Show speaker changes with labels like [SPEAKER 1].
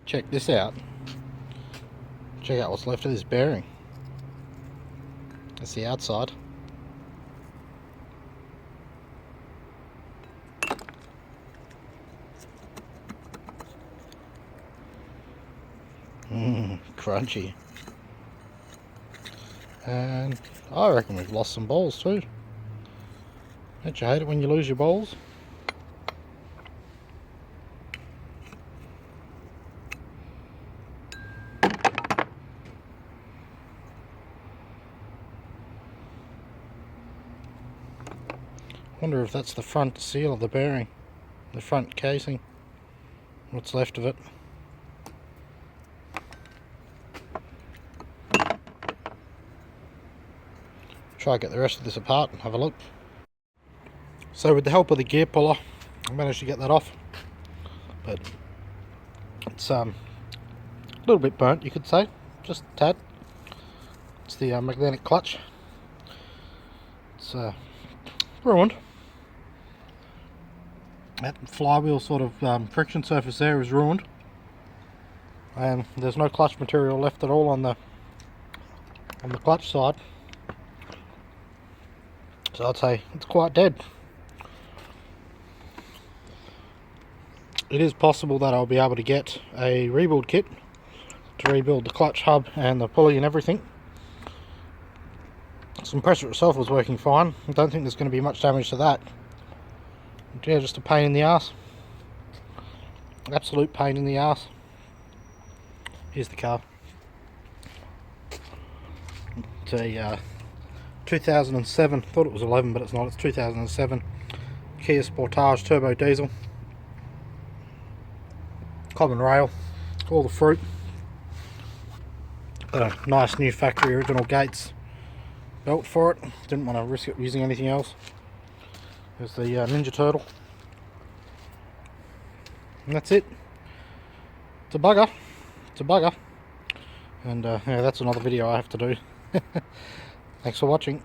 [SPEAKER 1] Check this out. Check out what's left of this bearing. That's the outside. Crunchy. And I reckon we've lost some balls too. Don't you hate it when you lose your balls? Wonder if that's the front seal of the bearing, the front casing, what's left of it. Try to get the rest of this apart and have a look. So with the help of the gear puller, I managed to get that off, but it's a little bit burnt, you could say, just a tad. It's the magnetic clutch. It's ruined. That flywheel sort of friction surface there is ruined, and there's no clutch material left at all on the clutch side. So I'd say it's quite dead. It is possible that I'll be able to get a rebuild kit to rebuild the clutch hub and the pulley and everything. The compressor itself was working fine. I don't think there's going to be much damage to that. But yeah, just a pain in the ass. Absolute pain in the ass. Here's the car. It's a 2007, thought it was 11 but it's not, it's 2007 Kia Sportage turbo diesel. Common rail, all the fruit. Got a nice new factory original Gates belt for it. Didn't want to risk it using anything else. There's the Ninja Turtle. And that's it. It's a bugger. It's a bugger. And yeah, that's another video I have to do. Thanks for watching.